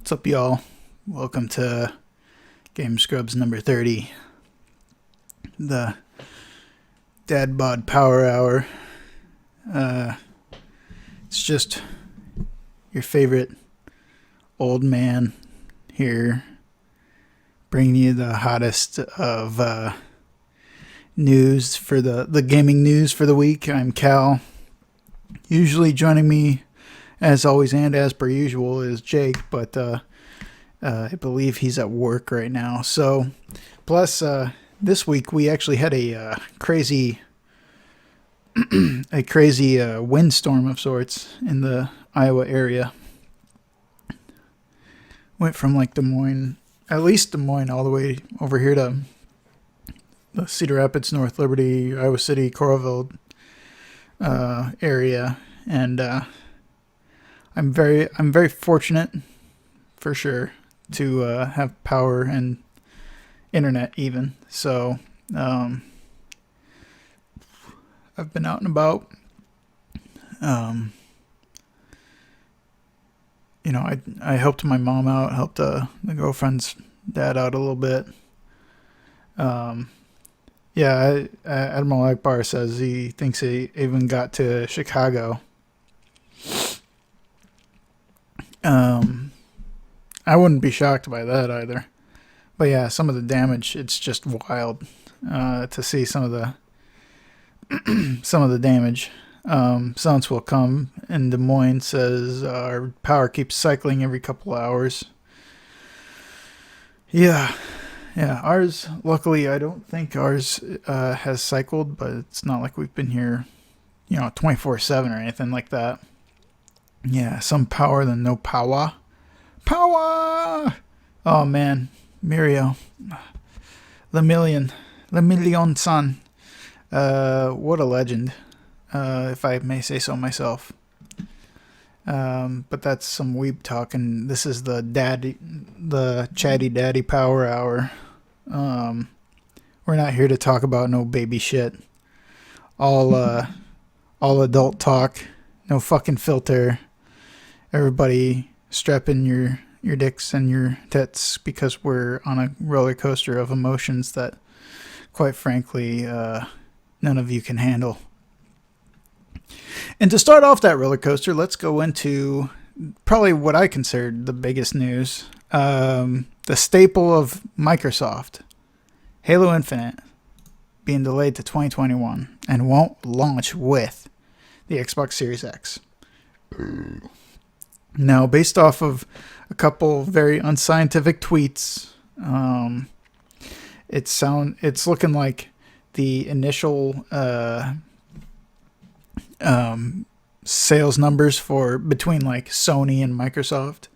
What's up, y'all? Welcome to Game Scrubs number 30, the Dad Bod Power Hour. It's just your favorite old man here, bringing you the hottest of news for the gaming news for the week. I'm Cal. Usually joining me, as always and as per usual, is Jake, but I believe he's at work right now. So, plus this week we actually had a crazy windstorm of sorts in the Iowa area. Went from like Des Moines, at least Des Moines, all the way over here to the Cedar Rapids, North Liberty, Iowa City, Coralville area, and I'm very fortunate, for sure, to have power and internet even. So I've been out and about. I helped my mom out, helped the girlfriend's dad out a little bit. Admiral Akbar says he thinks he even got to Chicago. I wouldn't be shocked by that either. But yeah, some of the damage, it's just wild to see some of the damage. Silence will come in Des Moines says our power keeps cycling every couple hours. Yeah, ours, luckily, I don't think ours has cycled, but it's not like we've been here, 24/7 or anything like that. Yeah, some power than no power. Power! Oh, man. Mirio. Le Million son. What a legend, if I may say so myself. But that's some weeb talk, and this is the chatty daddy power hour. We're not here to talk about no baby shit. All adult talk. No fucking filter. Everybody strap in your dicks and your tits, because we're on a roller coaster of emotions that, quite frankly, none of you can handle. And to start off that roller coaster, let's go into probably what I considered the biggest news. The staple of Microsoft, Halo Infinite, being delayed to 2021 and won't launch with the Xbox Series X. Now, based off of a couple very unscientific tweets, it's looking like the initial sales numbers for between like Sony and Microsoft,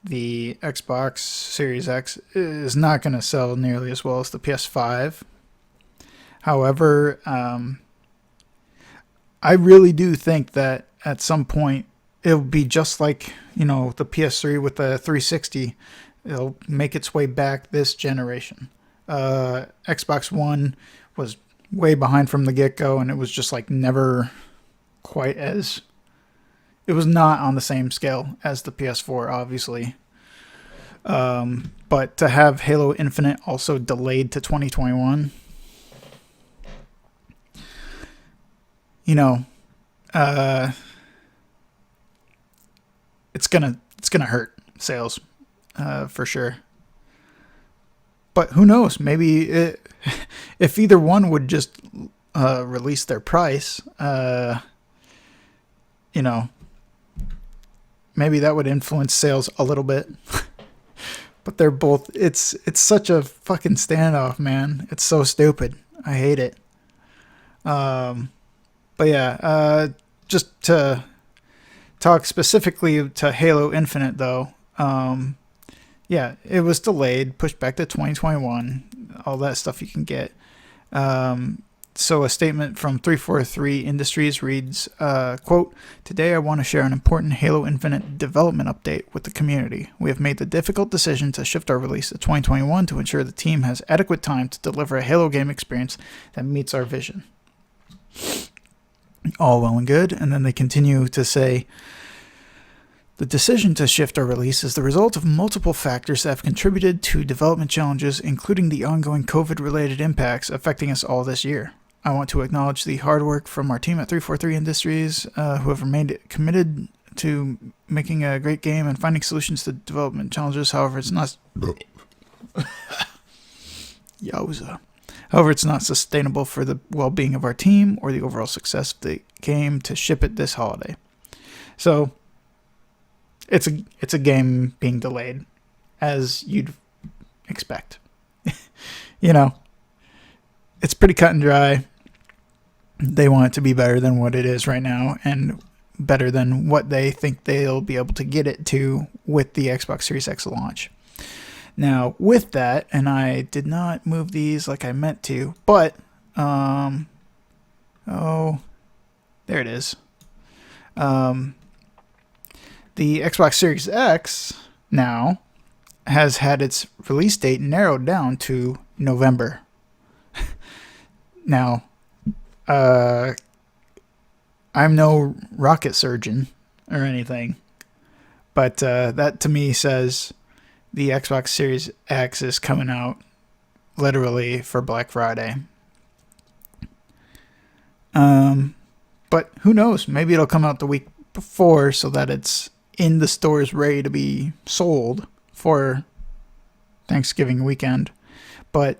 the Xbox Series X is not going to sell nearly as well as the PS5. However, I really do think that at some point it'll be just like, the PS3 with the 360. It'll make its way back this generation. Xbox One was way behind from the get-go, and it was just like never quite as... It was not on the same scale as the PS4, obviously. But to have Halo Infinite also delayed to 2021... it's gonna hurt sales, for sure. But who knows? Maybe if either one would just release their price, maybe that would influence sales a little bit. But they're both. It's such a fucking standoff, man. It's so stupid. I hate it. But yeah, just to talk specifically to Halo Infinite, though, it was delayed, pushed back to 2021, all that stuff you can get. So a statement from 343 Industries reads, quote, "Today I want to share an important Halo Infinite development update with the community. We have made the difficult decision to shift our release to 2021 to ensure the team has adequate time to deliver a Halo game experience that meets our vision." All well and good. And then they continue to say, The decision to shift our release is the result of multiple factors that have contributed to development challenges, including the ongoing COVID-related impacts affecting us all this year. I want to acknowledge the hard work from our team at 343 Industries, who have remained committed to making a great game and finding solutions to development challenges. However, it's not However, it's not sustainable for the well-being of our team or the overall success of the game to ship it this holiday. So, it's a game being delayed, as you'd expect. It's pretty cut and dry. They want it to be better than what it is right now, and better than what they think they'll be able to get it to with the Xbox Series X launch. Now, with that, and I did not move these like I meant to, but, there it is. The Xbox Series X now has had its release date narrowed down to November. Now, I'm no rocket surgeon or anything, but that to me says the Xbox Series X is coming out literally for Black Friday. But who knows? Maybe it'll come out the week before so that it's in the stores ready to be sold for Thanksgiving weekend. But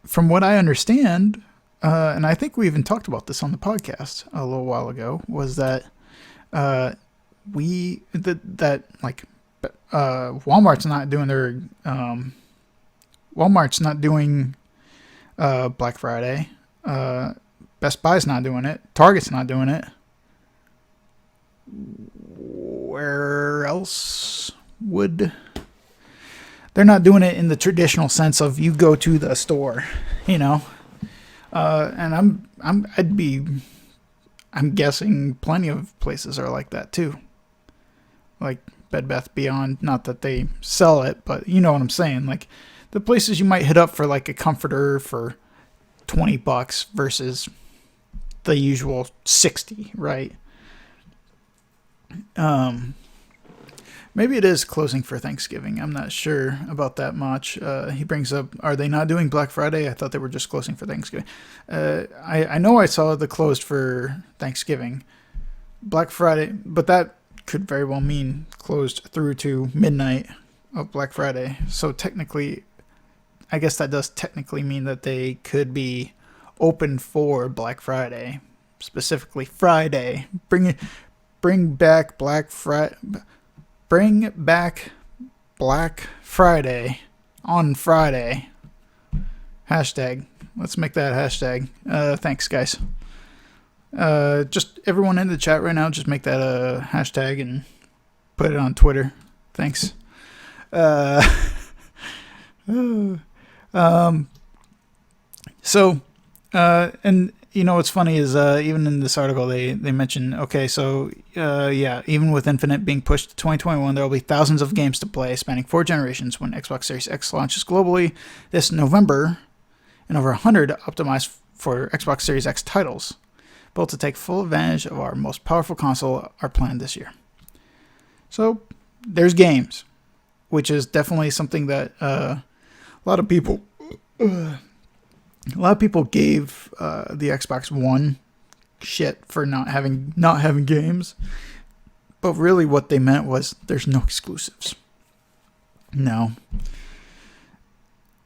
from what I understand, and I think we even talked about this on the podcast a little while ago, was that Walmart's not doing their Black Friday. Best Buy's not doing it. Target's not doing it. Where else would? They're not doing it in the traditional sense of you go to the store, And I'm guessing plenty of places are like that too. Like Bed Bath Beyond, not that they sell it, but you know what I'm saying. Like the places you might hit up for like a comforter for $20 versus the usual 60, right? Maybe it is closing for Thanksgiving. I'm not sure about that much. He brings up, are they not doing Black Friday? I thought they were just closing for Thanksgiving. I know I saw the closed for Thanksgiving. Black Friday, but that could very well mean closed through to midnight of Black Friday. So technically, I guess that does technically mean that they could be open for Black Friday, specifically Friday. Bring back Black Friday on Friday. Hashtag. Let's make that hashtag. Thanks, guys. Just everyone in the chat right now, just make that a hashtag and put it on Twitter. Thanks. And what's funny is even in this article they mention, okay, so even with Infinite being pushed to 2021, there will be thousands of games to play spanning 4 generations when Xbox Series X launches globally this November, and over 100 optimized for Xbox Series X titles, built to take full advantage of our most powerful console, are planned this year. So there's games, which is definitely something that a lot of people gave the Xbox One shit for not having games, but really what they meant was there's no exclusives. No.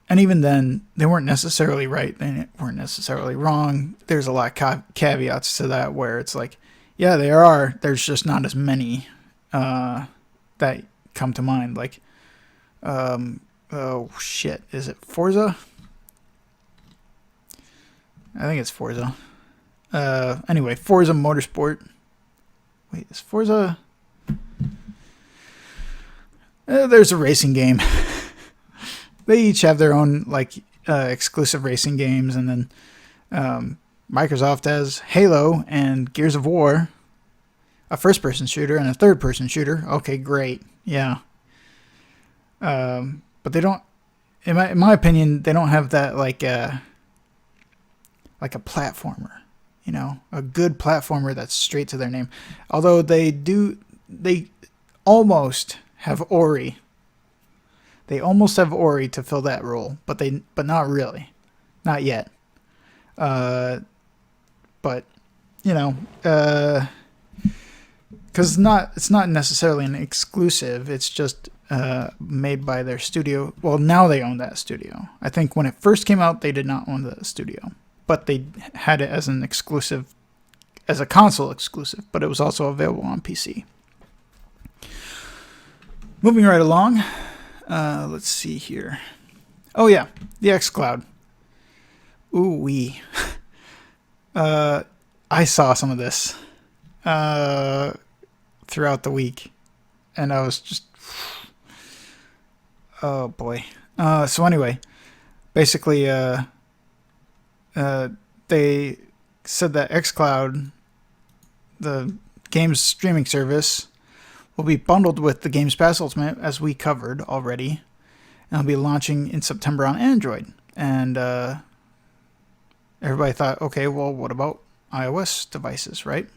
And even then, they weren't necessarily right. They weren't necessarily wrong. There's a lot of caveats to that where it's like, yeah, there are. There's just not as many that come to mind. Like, oh shit, is it Forza? I think it's Forza. Anyway, Forza Motorsport. Wait, is Forza? There's a racing game. They each have their own exclusive racing games, and then Microsoft has Halo and Gears of War, a first-person shooter and a third-person shooter. Okay, great, yeah. But they don't, in my opinion, they don't have that like a platformer, a good platformer that's straight to their name. Although they do they almost have Ori. They almost have Ori to fill that role, but not really, not yet. But because it's not necessarily an exclusive. It's just made by their studio. Well, now they own that studio. I think when it first came out, they did not own the studio, but they had it as an exclusive, as a console exclusive. But it was also available on PC. Moving right along. Let's see here. Oh yeah, the XCloud. Ooh wee. I saw some of this throughout the week, and I was just, oh boy. So anyway, basically, they said that XCloud, the game's streaming service, will be bundled with the Games Pass Ultimate, as we covered already, and it'll be launching in September on Android. And everybody thought, okay, well, what about iOS devices, right?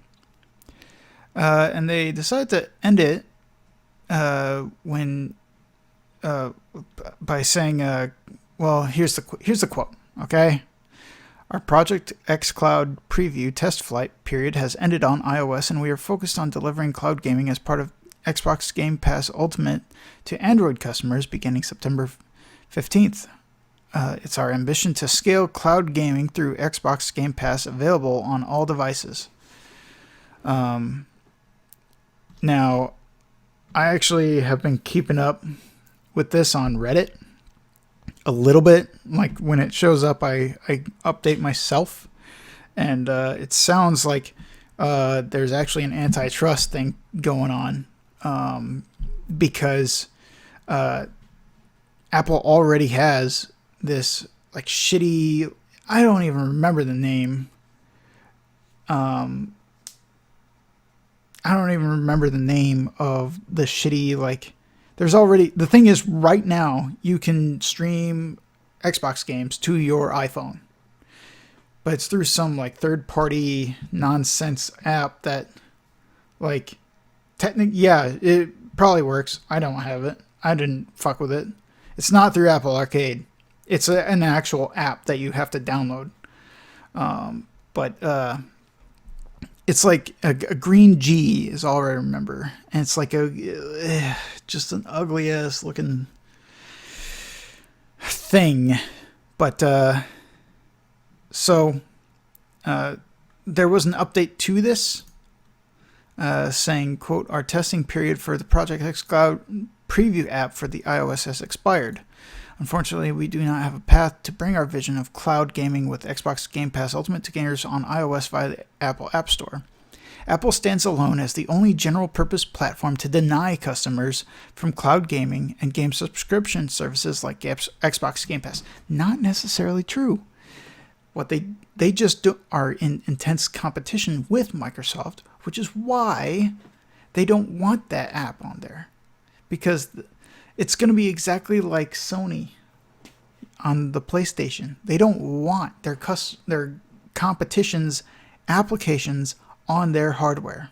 And they decided to end it by saying, well, here's the quote, okay? Our Project xCloud preview test flight period has ended on iOS, and we are focused on delivering cloud gaming as part of Xbox Game Pass Ultimate to Android customers beginning September 15th. It's our ambition to scale cloud gaming through Xbox Game Pass, available on all devices. Now, I actually have been keeping up with this on Reddit a little bit. Like when it shows up, I update myself, and it sounds like there's actually an antitrust thing going on, because Apple already has this like shitty, I don't even remember the name. I don't even remember the name of the shitty, like, there's already, the thing is, right now you can stream Xbox games to your iPhone, but it's through some like third party nonsense app that, like, yeah, it probably works. I don't have it. I didn't fuck with it. It's not through Apple Arcade. It's an actual app that you have to download. But it's like a green G is all I remember. And it's like just an ugly ass looking thing. But so there was an update to this saying, quote, our testing period for the Project xCloud preview app for the iOS has expired. Unfortunately, we do not have a path to bring our vision of cloud gaming with Xbox Game Pass Ultimate to gamers on iOS via the Apple App Store. Apple stands alone as the only general-purpose platform to deny customers from cloud gaming and game subscription services like Xbox Game Pass. Not necessarily true. What they just are in intense competition with Microsoft, which is why they don't want that app on there. Because it's going to be exactly like Sony on the PlayStation. They don't want their competition's applications on their hardware.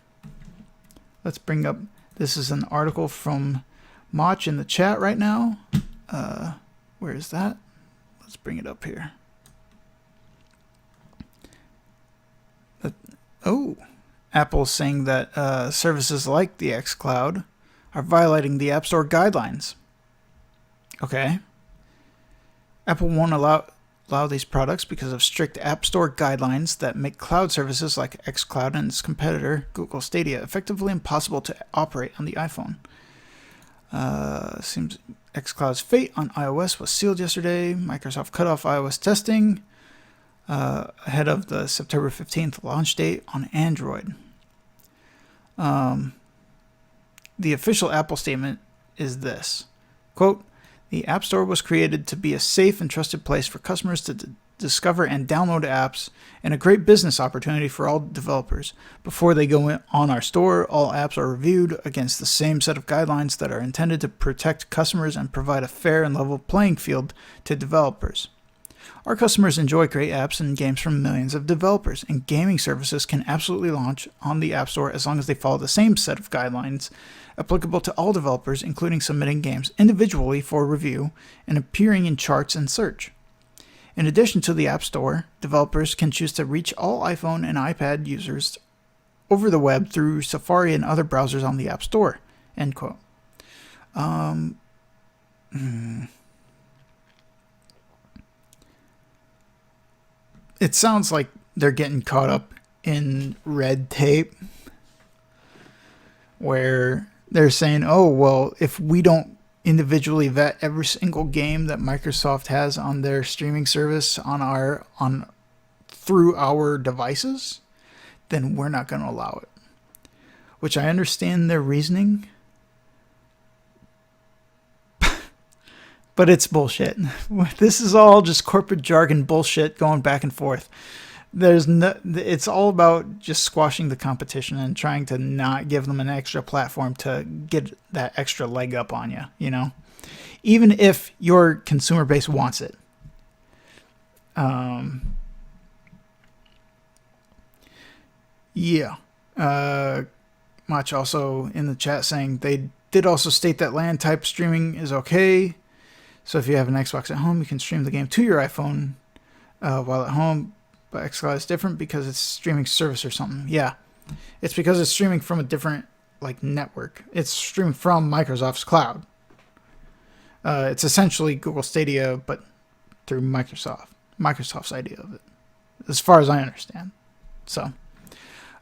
Let's bring up, this is an article from Mach in the chat right now. Where is that? Let's bring it up here. Apple's saying that services like the xCloud are violating the App Store guidelines. Okay. Apple won't allow these products because of strict App Store guidelines that make cloud services like xCloud and its competitor, Google Stadia, effectively impossible to operate on the iPhone. Seems xCloud's fate on iOS was sealed yesterday. Microsoft cut off iOS testing ahead of the September 15th launch date on Android. The official Apple statement is this, quote, the App Store was created to be a safe and trusted place for customers to discover and download apps, and a great business opportunity for all developers. Before they go on our store, all apps are reviewed against the same set of guidelines that are intended to protect customers and provide a fair and level playing field to developers. Our customers enjoy great apps and games from millions of developers, and gaming services can absolutely launch on the App Store as long as they follow the same set of guidelines applicable to all developers, including submitting games individually for review and appearing in charts and search. In addition to the App Store, developers can choose to reach all iPhone and iPad users over the web through Safari and other browsers on the App Store. End quote. It sounds like they're getting caught up in red tape where they're saying, oh, well, if we don't individually vet every single game that Microsoft has on their streaming service through our devices, then we're not going to allow it. Which I understand their reasoning, but it's bullshit. This is all just corporate jargon bullshit going back and forth. It's all about just squashing the competition and trying to not give them an extra platform to get that extra leg up on you, you know? Even if your consumer base wants it. Yeah. Mach also in the chat saying they did also state that LAN type streaming is okay. So if you have an Xbox at home, you can stream the game to your iPhone while at home. But XCloud is different because it's streaming service or something. Yeah, it's because it's streaming from a different network. It's streaming from Microsoft's cloud. It's essentially Google Stadia, but through Microsoft's idea of it, as far as I understand. So,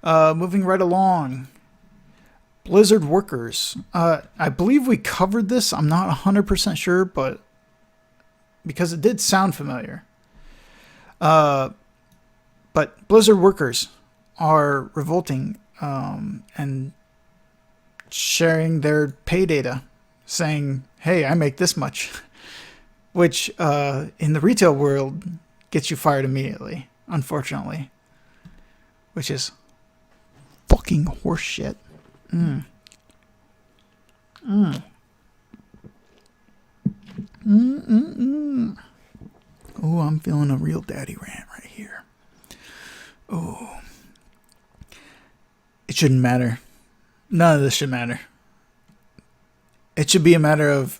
moving right along. Blizzard workers. I believe we covered this. I'm not 100% sure, but because it did sound familiar. But Blizzard workers are revolting and sharing their pay data, saying, hey, I make this much, which in the retail world gets you fired immediately, unfortunately, which is fucking horseshit. Oh, I'm feeling a real daddy rant right here. Oh, it shouldn't matter. None of this should matter. It should be a matter of,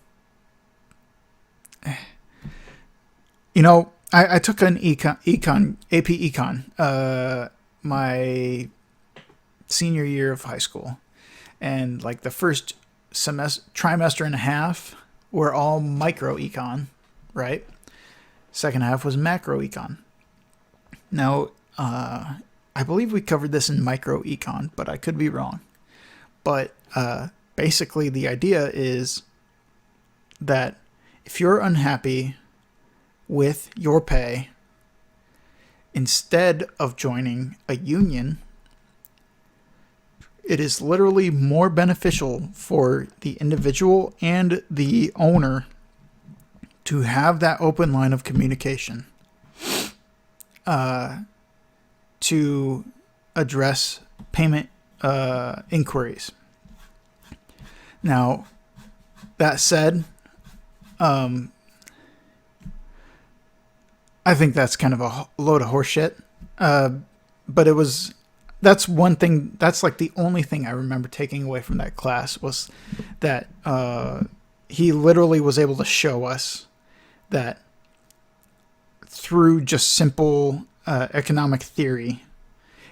I took an AP Econ, my senior year of high school, and the first trimester and a half were all micro econ, right? Second half was macro econ. Now, I believe we covered this in micro econ, but I could be wrong. But basically the idea is that if you're unhappy with your pay, instead of joining a union, it is literally more beneficial for the individual and the owner to have that open line of communication to address payment inquiries. Now, that said, I think that's kind of a load of horseshit. But that's one thing, that's the only thing I remember taking away from that class was that he literally was able to show us that through just simple economic theory,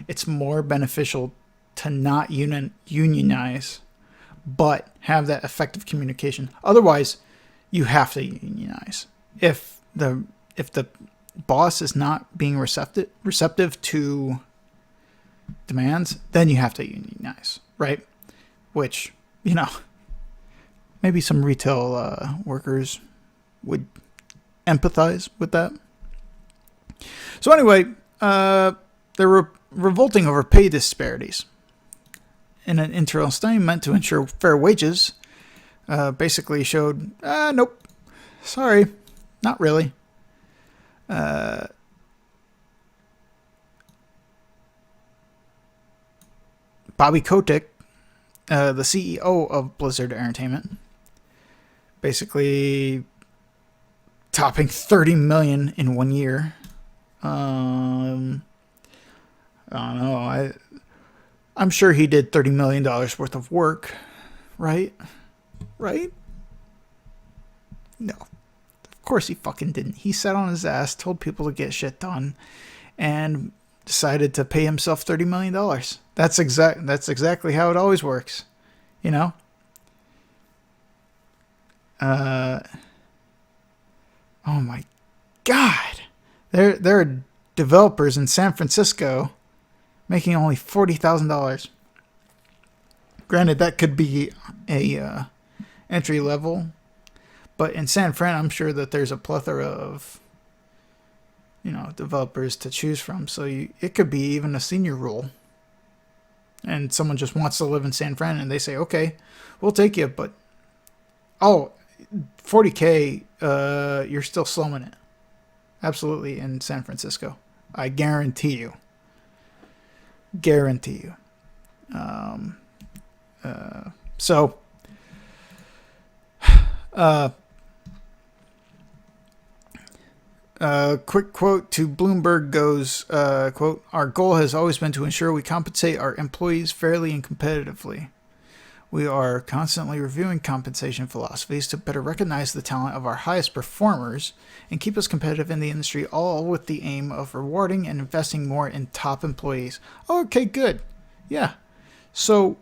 it's more beneficial to not unionize, but have that effective communication. Otherwise, you have to unionize. If the boss is not being receptive to demands, then you have to unionize, right? Which, maybe some retail workers would empathize with that. So anyway, they were revolting over pay disparities. In an internal study meant to ensure fair wages, basically showed, nope, sorry, not really. Bobby Kotick, the CEO of Blizzard Entertainment, basically topping 30 million in 1 year. I don't know. I'm sure he did $30 million worth of work, right? Right? No. Of course he fucking didn't. He sat on his ass, told people to get shit done, and decided to pay himself $30 million. That's exactly how it always works. You know? Oh my God. There are developers in San Francisco making only $40,000. Granted, that could be a entry level, but in San Fran, I'm sure that there's a plethora of developers to choose from. So it could be even a senior role, and someone just wants to live in San Fran, and they say, "Okay, we'll take you," but $40K, you're still slumming it. Absolutely, in San Francisco, I guarantee you. So, quick quote to Bloomberg goes, quote, "Our goal has always been to ensure we compensate our employees fairly and competitively. We are constantly reviewing compensation philosophies to better recognize the talent of our highest performers and keep us competitive in the industry, all with the aim of rewarding and investing more in top employees." Okay, good. Yeah. So,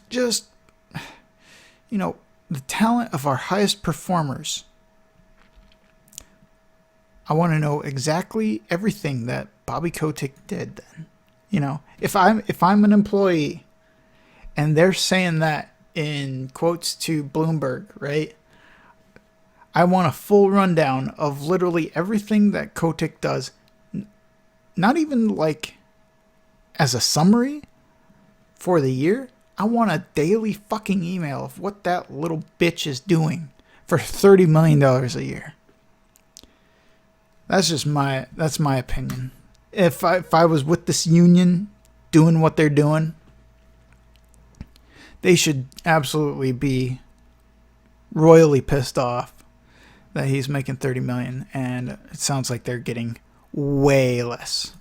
just, the talent of our highest performers. I want to know exactly everything that Bobby Kotick did then. If I'm an employee and they're saying that in quotes to Bloomberg, right? I want a full rundown of literally everything that Kotick does. Not even like as a summary for the year. I want a daily fucking email of what that little bitch is doing for $30 million a year. That's my opinion. If I was with this union doing what they're doing, they should absolutely be royally pissed off that he's making $30 million, and it sounds like they're getting way less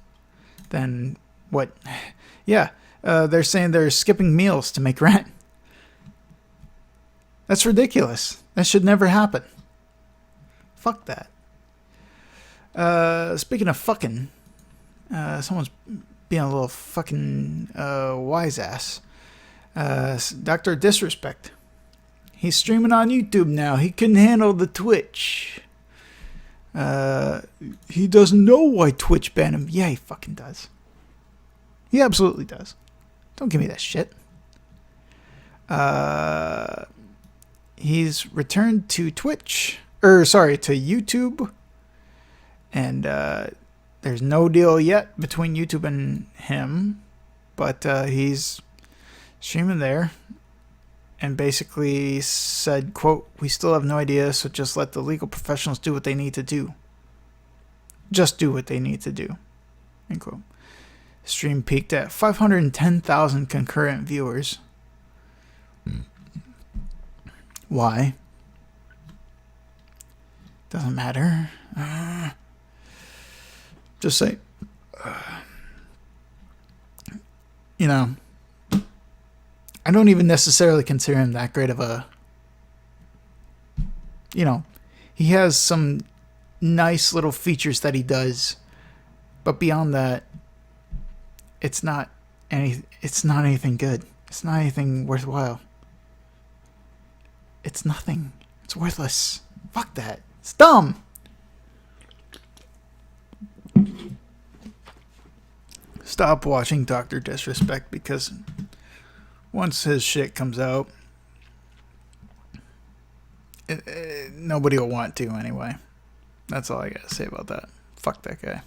than what. Yeah, they're saying they're skipping meals to make rent. That's ridiculous. That should never happen. Fuck that. Speaking of fucking, someone's being a little fucking wise ass. Dr. Disrespect. He's streaming on YouTube now. He couldn't handle the Twitch. He doesn't know why Twitch banned him. Yeah, he fucking does. He absolutely does. Don't give me that shit. He's returned to Twitch. To YouTube. And there's no deal yet between YouTube and him. But he's streaming there. And basically said, quote, "We still have no idea, so just let the legal professionals do what they need to do. Just do what they need to do." End quote. Stream peaked at 510,000 concurrent viewers. Why? Doesn't matter. Just say, I don't even necessarily consider him that great of a, he has some nice little features that he does, but beyond that, it's not anything good. It's not anything worthwhile. It's nothing. It's worthless. Fuck that. It's dumb. Stop watching Dr. Disrespect, because once his shit comes out, nobody will want to anyway. That's all I gotta say about that. Fuck that guy.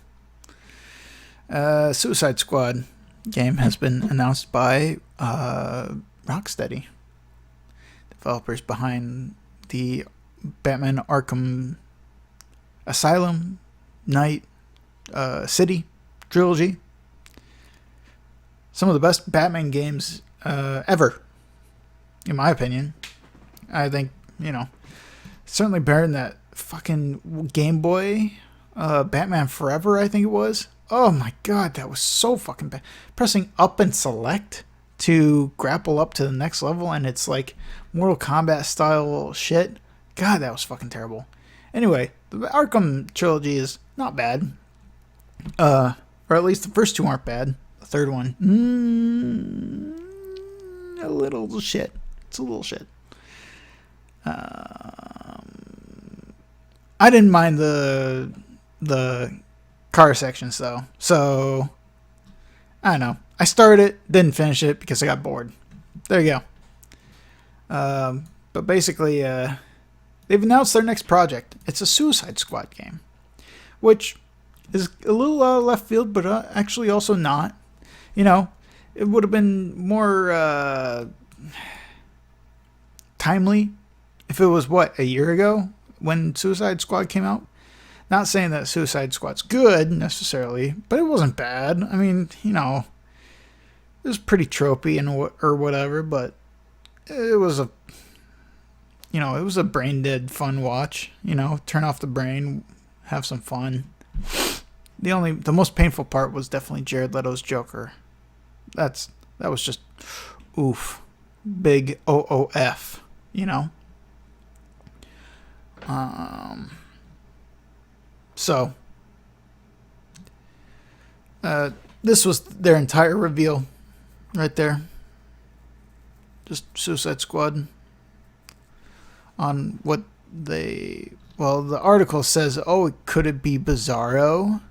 Suicide Squad game has been announced by Rocksteady, developers behind the Batman Arkham Asylum, Night City trilogy. Some of the best Batman games ever, in my opinion. I think, Certainly better than that fucking Game Boy Batman Forever, I think it was. Oh my god, that was so fucking bad. Pressing up and select to grapple up to the next level, and it's like Mortal Kombat style shit. God, that was fucking terrible. Anyway, the Arkham trilogy is not bad. Or at least the first two aren't bad. The third one, a little shit. It's a little shit. I didn't mind the car sections though, so I don't know. I started it, didn't finish it because I got bored. There you go. But basically, they've announced their next project. It's a Suicide Squad game, which is a little left field, but actually also not. You know, it would have been more timely if it was, a year ago when Suicide Squad came out. Not saying that Suicide Squad's good necessarily, but it wasn't bad. I mean, it was pretty tropey or whatever, but it was it was a brain dead fun watch. Turn off the brain, have some fun. The most painful part was definitely Jared Leto's Joker. That was just oof, big OOF. So this was their entire reveal right there. Just Suicide Squad on what the article says, could it be Bizarro?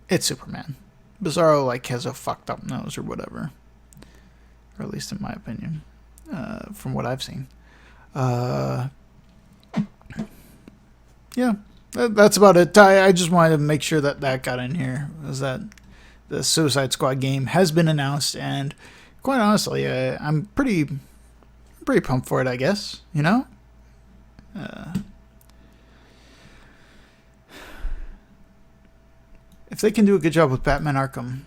It's Superman. Bizarro has a fucked up nose or whatever. Or at least in my opinion. From what I've seen. Yeah, that's about it. I just wanted to make sure that got in here. Was that the Suicide Squad game has been announced, and quite honestly, I'm pretty pumped for it, I guess. If they can do a good job with Batman Arkham,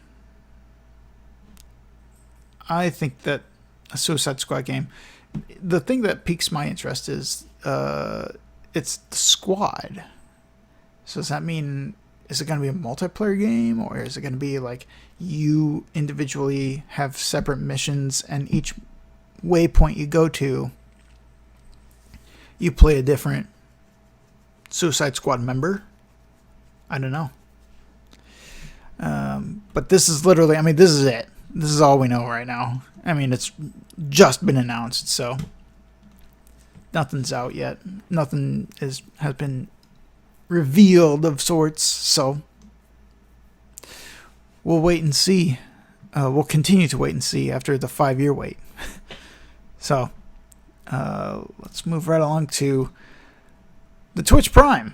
I think that a Suicide Squad game. The thing that piques my interest is it's the squad. So does that mean, is it going to be a multiplayer game, or is it going to be you individually have separate missions, and each waypoint you go to, you play a different Suicide Squad member? I don't know. But this is literally, this is it. This is all we know right now. It's just been announced, so nothing's out yet. Nothing has been revealed of sorts, so we'll wait and see. We'll continue to wait and see after the 5-year wait. So let's move right along to the Twitch Prime.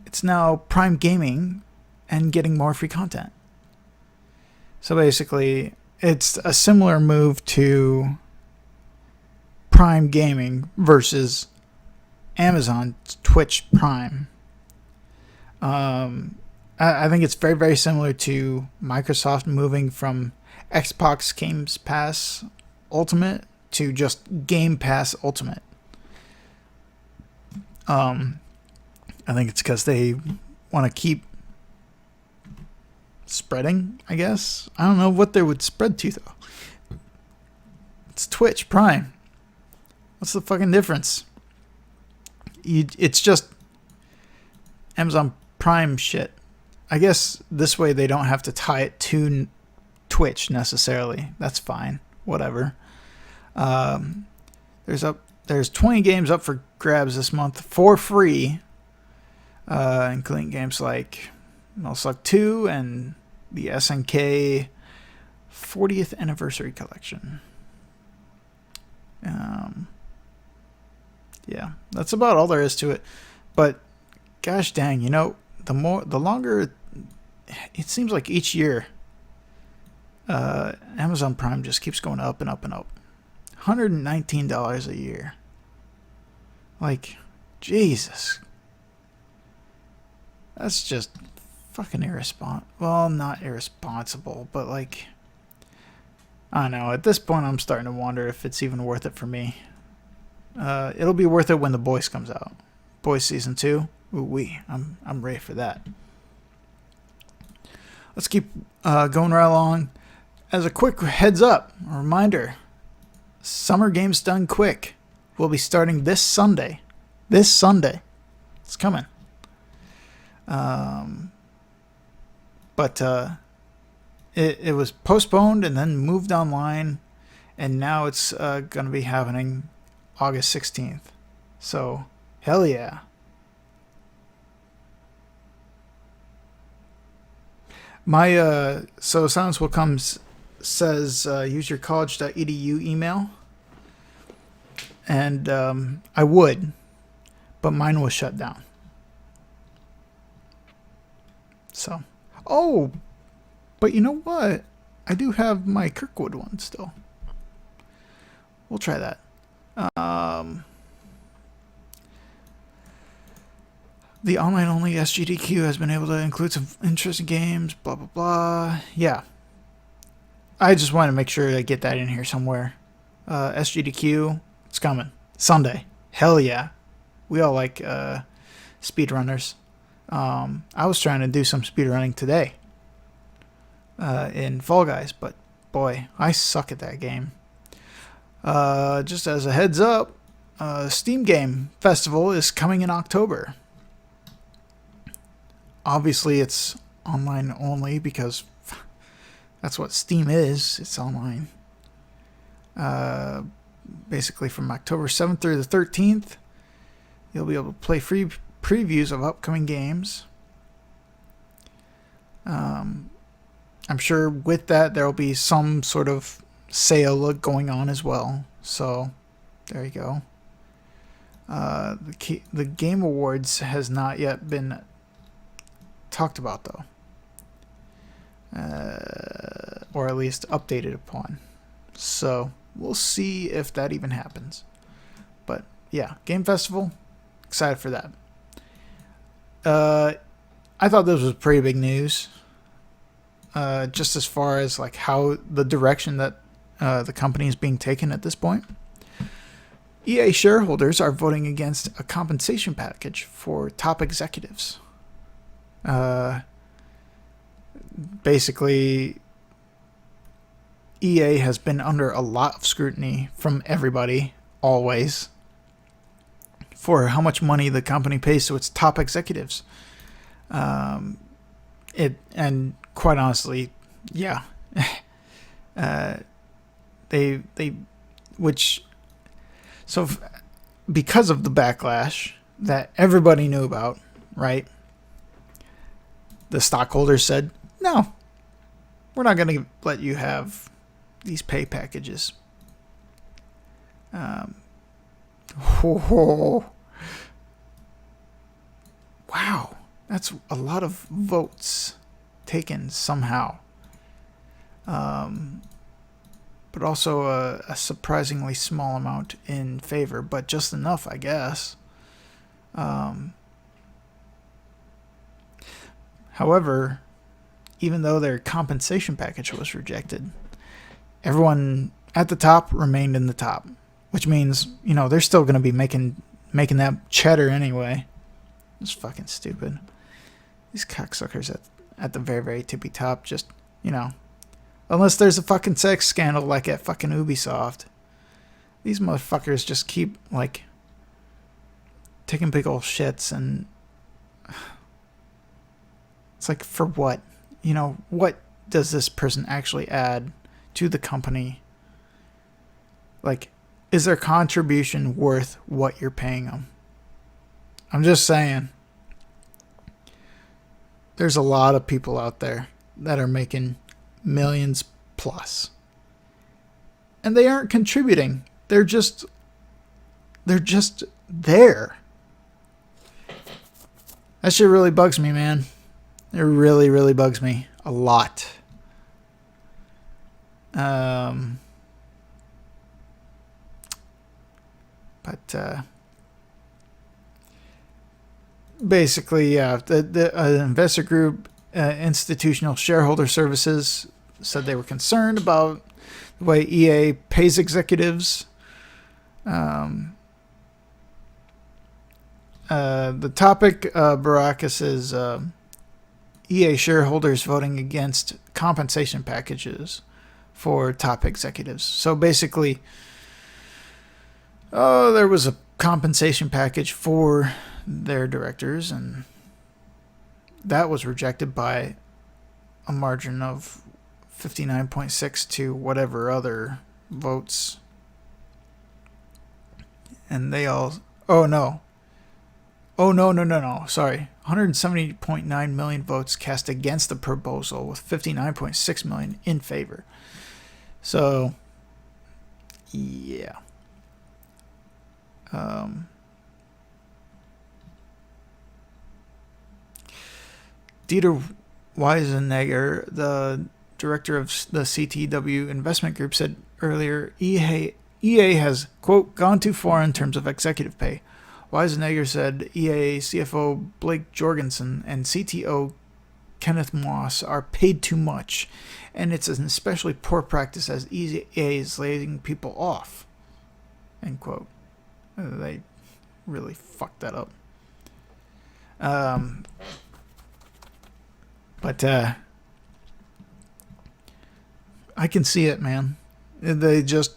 It's now Prime Gaming and getting more free content. So basically, it's a similar move to Prime Gaming versus Amazon Twitch Prime. I think it's very, very similar to Microsoft moving from Xbox Game Pass Ultimate to just Game Pass Ultimate. I think it's because they want to keep spreading, I guess. I don't know what they would spread to, though. It's Twitch Prime. What's the fucking difference? It's just Amazon Prime shit. I guess this way they don't have to tie it to Twitch necessarily. That's fine. Whatever. There's 20 games up for grabs this month for free, including games like Metal Slug 2 and the SNK 40th Anniversary Collection. Yeah, that's about all there is to it. But gosh dang, the longer it seems like each year, Amazon Prime just keeps going up and up and up. $119 a year. Jesus. That's just fucking irresponsible. Well, not irresponsible, but I don't know. At this point, I'm starting to wonder if it's even worth it for me. It'll be worth it when The Boys comes out. Boys season 2. Ooh-wee. I'm ready for that. Let's keep going right along. As a quick heads up, a reminder, Summer Games Done Quick will be starting this Sunday. This Sunday. It's coming. But it was postponed and then moved online, and now it's going to be happening August 16th. So, hell yeah. My so Silence Will Come says use your college.edu email, and I would, but mine was shut down. So, but you know what? I do have my Kirkwood one still. We'll try that. The online-only SGDQ has been able to include some interesting games, blah, blah, blah. Yeah. I just want to make sure I get that in here somewhere. SGDQ, it's coming. Sunday. Hell yeah. We all like speedrunners. I was trying to do some speedrunning today in Fall Guys, but boy, I suck at that game. Just as a heads up, Steam Game Festival is coming in October. Obviously, it's online only because that's what Steam is. It's online. Basically, from October 7th through the 13th, you'll be able to play free previews of upcoming games. I'm sure with that, there will be some sort of sale going on as well. So, there you go. The Game Awards has not yet been talked about, though, or at least updated upon. So we'll see if that even happens. But yeah, Game Festival, excited for that. I thought this was pretty big news, just as far as like how the direction that the company is being taken at this point. EA shareholders are voting against a compensation package for top executives. Basically, EA has been under a lot of scrutiny from everybody, always, for how much money the company pays to its top executives. And quite honestly, yeah, because of the backlash that everybody knew about, right? The stockholders said, no, we're not going to let you have these pay packages. Wow. That's a lot of votes taken somehow. But also a surprisingly small amount in favor, but just enough, I guess. However, even though their compensation package was rejected, everyone at the top remained in the top, which means, you know, they're still going to be making that cheddar anyway. It's fucking stupid. These cocksuckers at the very, very tippy top, just, you know, unless there's a fucking sex scandal like at fucking Ubisoft, these motherfuckers just keep, like, taking big old shits, and it's like, for what? You know, what does this person actually add to the company? Like, is their contribution worth what you're paying them? I'm just saying. There's a lot of people out there that are making millions plus, and they aren't contributing. They're just there. That shit really bugs me, man. It really, really bugs me a lot. Basically, yeah, the investor group, Institutional Shareholder Services, said they were concerned about the way EA pays executives. The topic, Baracus, is EA shareholders voting against compensation packages for top executives. So basically, there was a compensation package for their directors, and that was rejected by a margin of 59.6 to whatever other votes. And they all... Oh, no. Sorry. 170.9 million votes cast against the proposal, with 59.6 million in favor. So, yeah. Dieter Weisenegger, the director of the CTW investment group, said earlier EA has, quote, gone too far in terms of executive pay. Weisenegger said EA CFO Blake Jorgensen and CTO Kenneth Moss are paid too much, and it's an especially poor practice as EA is laying people off, end quote. They really fucked that up. But I can see it, man. They just,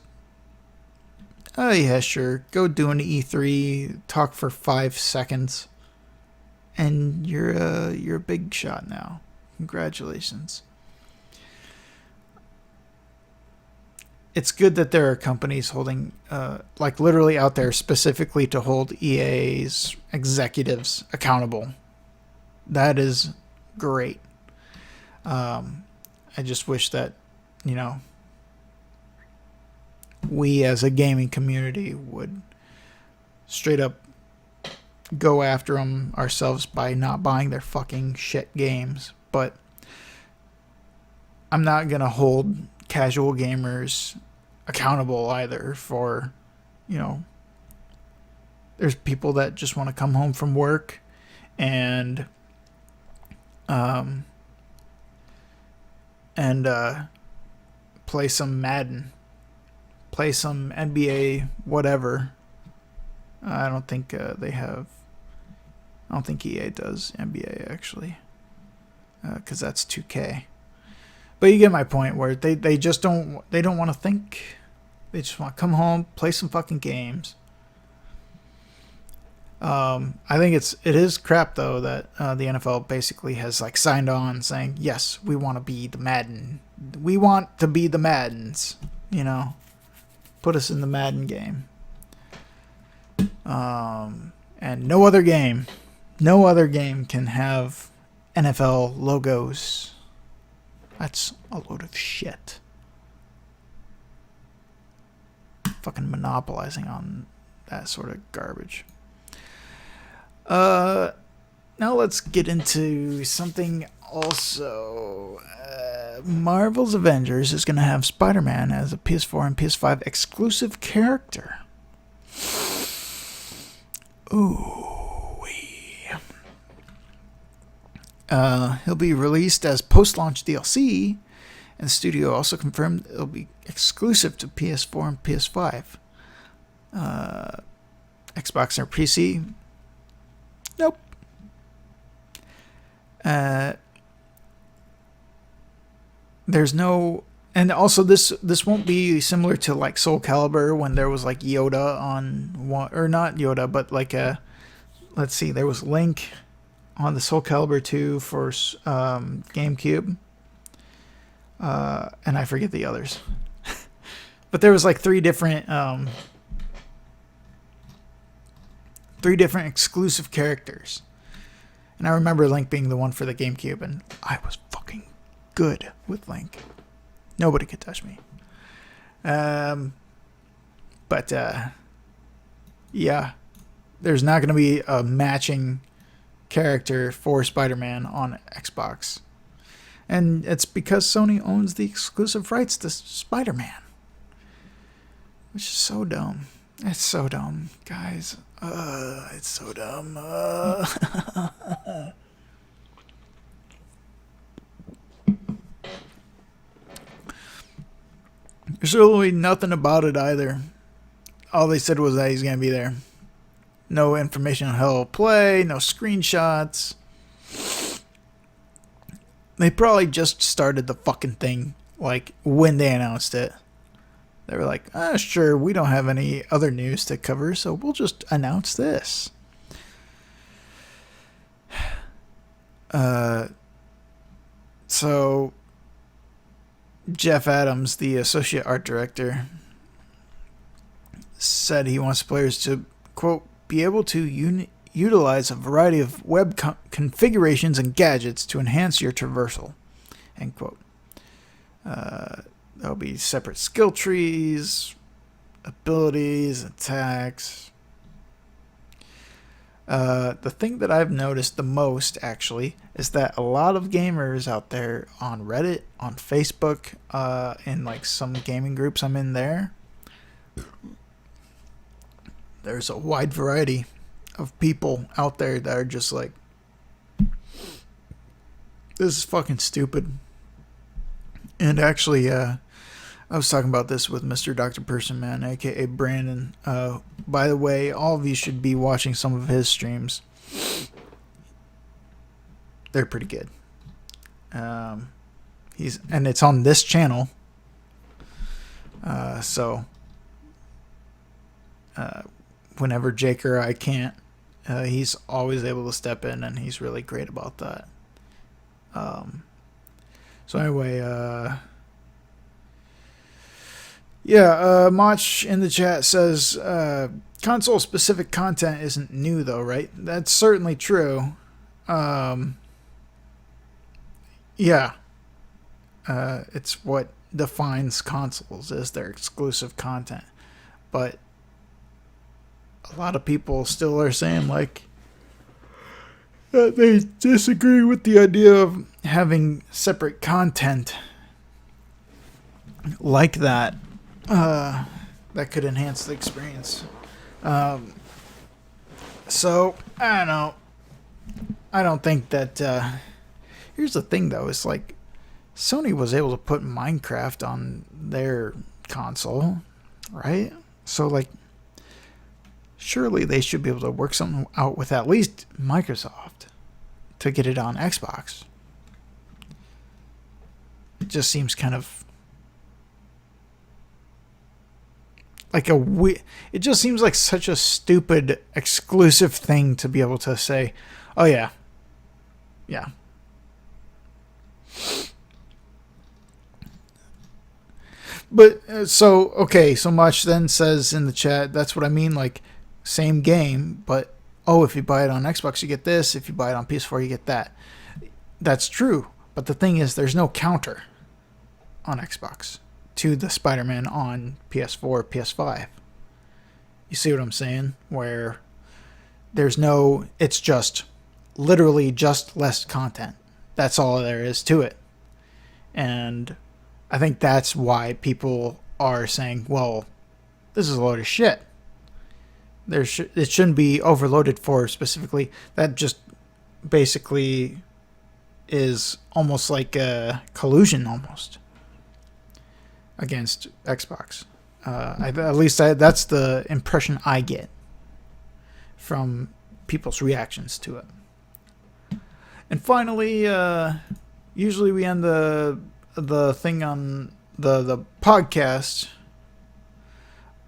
oh yeah, sure, go do an E3, talk for 5 seconds, and you're a big shot now. Congratulations. It's good that there are companies holding, like literally out there specifically to hold EA's executives accountable. That is great. I just wish that, we as a gaming community would straight up go after them ourselves by not buying their fucking shit games. But I'm not going to hold casual gamers accountable either for, there's people that just want to come home from work and play some Madden, play some NBA, whatever. I don't think EA does NBA actually, because that's 2K. But you get my point, where they just don't want to think. They just want to come home, play some fucking games. I think it is crap though that the NFL basically has like signed on saying, yes, we want to be the Madden. We want to be the Maddens. Put us in the Madden game. And no other game can have NFL logos. That's a load of shit. Fucking monopolizing on that sort of garbage. Now let's get into something also. Marvel's Avengers is going to have Spider-Man as a PS4 and PS5 exclusive character. Ooh-wee. He'll be released as post-launch DLC, and the studio also confirmed it'll be exclusive to PS4 and PS5. Xbox or PC? Nope. There's no, and also this won't be similar to like Soul Calibur when there was like Yoda on one, or not Yoda, but like let's see, there was Link on the Soul Calibur 2 for GameCube, and I forget the others, but there was like three different exclusive characters. And I remember Link being the one for the GameCube, and I was fucking good with Link. Nobody could touch me. But yeah, there's not going to be a matching character for Spider-Man on Xbox. And it's because Sony owns the exclusive rights to Spider-Man. Which is so dumb. It's so dumb, guys. It's so dumb. There's really nothing about it either. All they said was that he's going to be there. No information on how he'll play, no screenshots. They probably just started the fucking thing, like, when they announced it. They were like, sure, we don't have any other news to cover, so we'll just announce this. So, Jeff Adams, the associate art director, said he wants players to, quote, be able to utilize a variety of web configurations and gadgets to enhance your traversal, end quote. There'll be separate skill trees, abilities, attacks. The thing that I've noticed the most, actually, is that a lot of gamers out there on Reddit, on Facebook, in like some gaming groups I'm in there, there's a wide variety of people out there that are just like, this is fucking stupid. And actually, I was talking about this with Mr. Dr. Person Man, aka Brandon. By the way, all of you should be watching some of his streams. They're pretty good. And it's on this channel. So whenever Jake or I can't, he's always able to step in, and he's really great about that. So anyway, Mach in the chat says, console-specific content isn't new, though, right? That's certainly true. It's what defines consoles, is their exclusive content. But a lot of people still are saying, like, they disagree with the idea of having separate content like that. That could enhance the experience. So, I don't know. I don't think that... here's the thing, though. It's like, Sony was able to put Minecraft on their console, right? So, like, surely they should be able to work something out with at least Microsoft to get it on Xbox. It just seems kind of... it just seems like such a stupid exclusive thing to be able to say, oh yeah. But so Much then says in the chat, that's what I mean, like, same game, but if you buy it on Xbox you get this, if you buy it on PS4 you get that. That's true, but the thing is, there's no counter on Xbox to the Spider-Man on PS4, PS5. You see what I'm saying? Where it's just literally just less content. That's all there is to it. And I think that's why people are saying, well, this is a load of shit. It shouldn't be overloaded for specifically. That just basically is almost like a collusion almost against Xbox. That's the impression I get from people's reactions to it. And finally, usually we end the thing on the podcast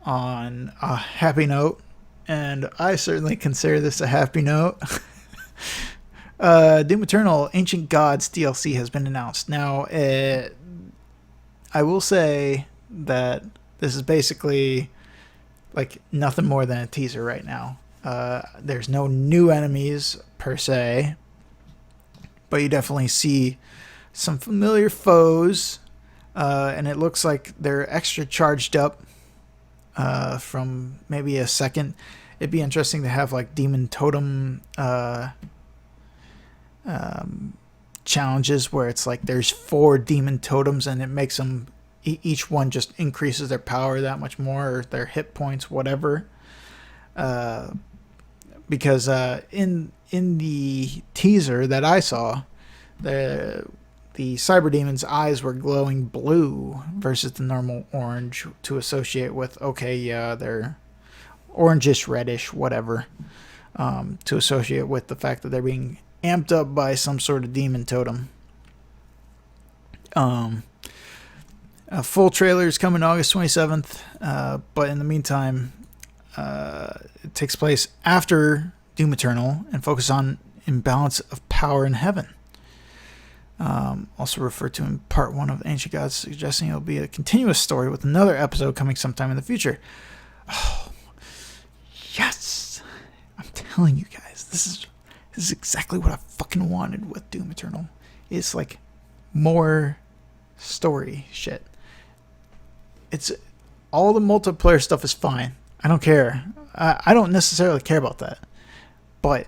on a happy note, and I certainly consider this a happy note. Doom Eternal Ancient Gods DLC has been announced. Now, I will say that this is basically like nothing more than a teaser right now. There's no new enemies per se, but you definitely see some familiar foes, and it looks like they're extra charged up from maybe a second. It'd be interesting to have like demon totem challenges where it's like there's 4 demon totems and it makes them, each one just increases their power that much more, or their hit points, whatever. Because in the teaser that I saw, they the cyber demon's eyes were glowing blue versus the normal orange to associate with, okay, yeah, they're orangish, reddish, whatever, to associate with the fact that they're being amped up by some sort of demon totem. A full trailer is coming August 27th, but in the meantime, it takes place after Doom Eternal and focuses on imbalance of power in heaven. Also referred to in part 1 of Ancient Gods, suggesting it'll be a continuous story with another episode coming sometime in the future. Oh, yes! I'm telling you guys, this is exactly what I fucking wanted with Doom Eternal. It's like more story shit. It's all the multiplayer stuff is fine. I don't care. I don't necessarily care about that. But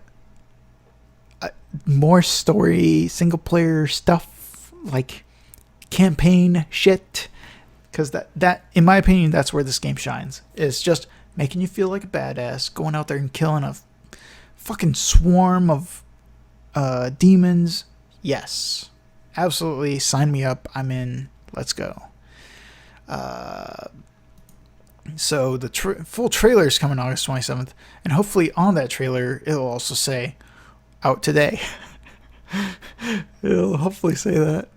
more story, single player stuff, like campaign shit, because that in my opinion, that's where this game shines. It's just making you feel like a badass, going out there and killing a fucking swarm of demons. Yes, absolutely, sign me up. I'm in. Let's go. So the full trailer is coming August 27th, and hopefully on that trailer it'll also say out today. It'll hopefully say that.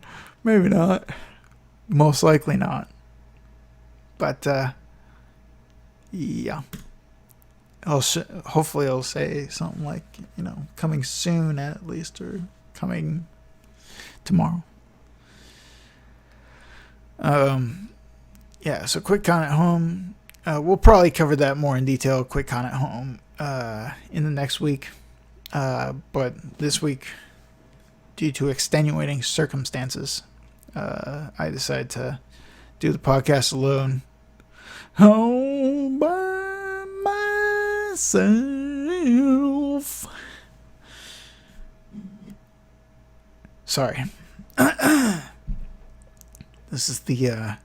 Maybe not. Most likely not. But yeah. Hopefully it'll say something like, coming soon at least, or coming tomorrow. Yeah, so QuickCon at home. We'll probably cover that more in detail, QuickCon at home, in the next week. But this week, due to extenuating circumstances, I decided to do the podcast alone. All by myself. Sorry. This is the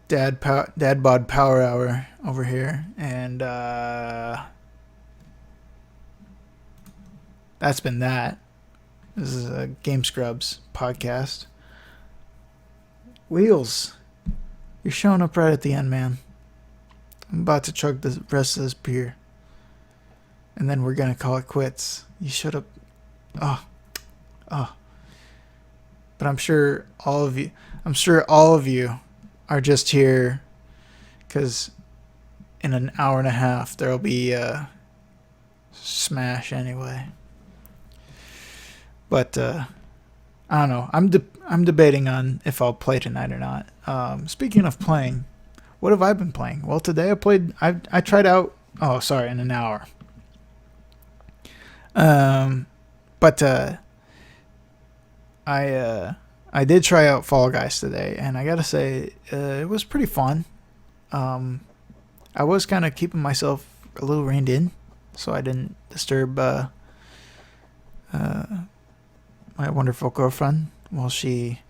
Dad Bod Power Hour over here, and that's been that. This is a Game Scrubs podcast. Wheels, you're showing up right at the end, man. I'm about to chug the rest of this beer, and then we're gonna call it quits. You showed up. Oh. But I'm sure all of you are just here because in an hour and a half there'll be Smash anyway. But I don't know. I'm debating on if I'll play tonight or not. Speaking of playing, what have I been playing? Well, today I tried out. Oh, sorry, in an hour. But I did try out Fall Guys today, and I gotta say, it was pretty fun. I was kind of keeping myself a little reined in, so I didn't disturb my wonderful girlfriend while she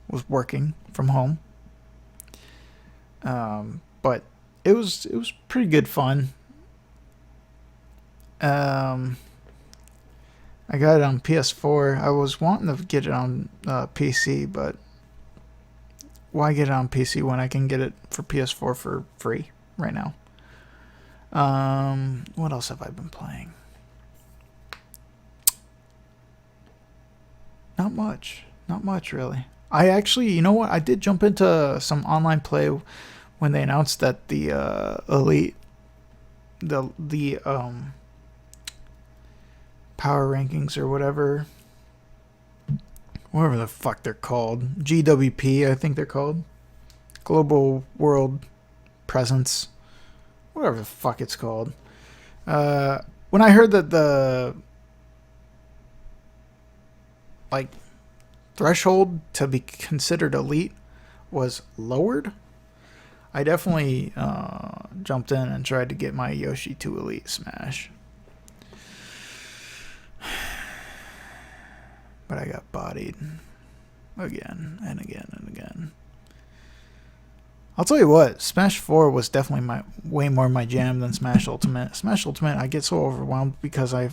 was working from home. But it was pretty good fun. I got it on PS4. I was wanting to get it on PC, but why get it on PC when I can get it for PS4 for free right now? What else have I been playing? Not much really. I actually, you know what? I did jump into some online play when they announced that the Elite, the power rankings or whatever the fuck they're called, GWP I think they're called, Global World Presence, whatever the fuck it's called. When I heard that the threshold to be considered elite was lowered, I definitely jumped in and tried to get my Yoshi to Elite Smash. But I got bodied again and again and again. I'll tell you what, Smash 4 was definitely way more my jam than Smash Ultimate. Smash Ultimate, I get so overwhelmed because I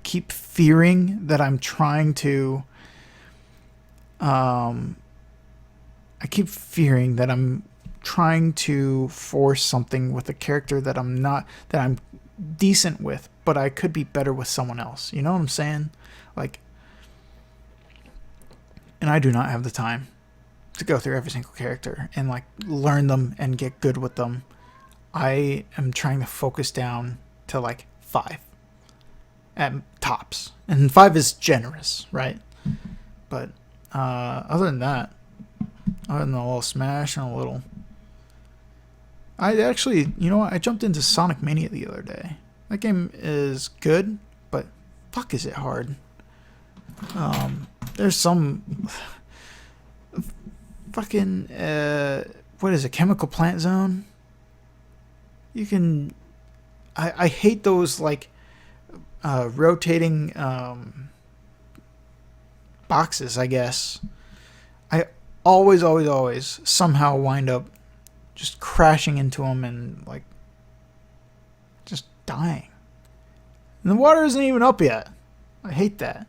keep fearing that I'm trying to I keep fearing that I'm trying to force something with a character that I'm decent with, but I could be better with someone else. You know what I'm saying? Like, and I do not have the time to go through every single character and like learn them and get good with them. I am trying to focus down to like 5 at tops, and 5 is generous, right? But other than that, other than a little Smash and a little, I actually, you know what? I jumped into Sonic Mania the other day. That game is good, but fuck, is it hard? There's some fucking what is it? Chemical Plant Zone. You can. I hate those like rotating boxes. I guess I always somehow wind up just crashing into them and like just dying. And the water isn't even up yet. I hate that.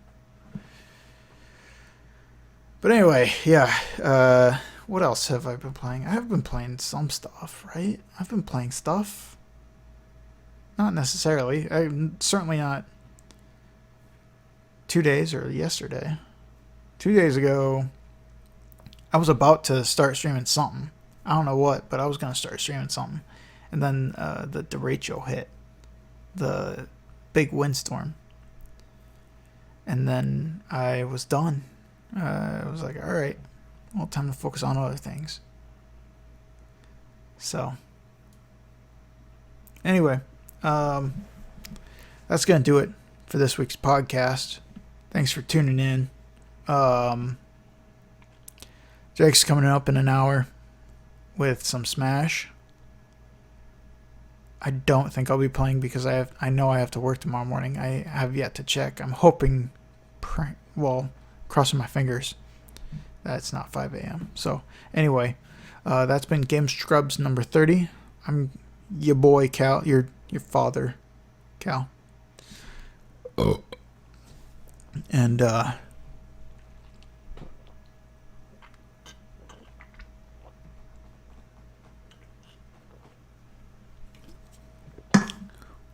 But anyway, yeah. What else have I been playing? I have been playing some stuff, right? I've been playing stuff. Not necessarily. Certainly not 2 days or yesterday. 2 days ago, I was about to start streaming something. I don't know what, but I was going to start streaming something. And then the derecho hit. The big windstorm. And then I was done. I was like, all right, well, time to focus on other things. So, anyway, that's going to do it for this week's podcast. Thanks for tuning in. Jake's coming up in an hour with some Smash. I don't think I'll be playing because I know I have to work tomorrow morning. I have yet to check. I'm hoping, crossing my fingers, that it's not 5 a.m. So anyway, that's been Game Scrubs number 30. I'm your boy Cal, your father, Cal. Oh. And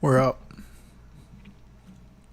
we're up.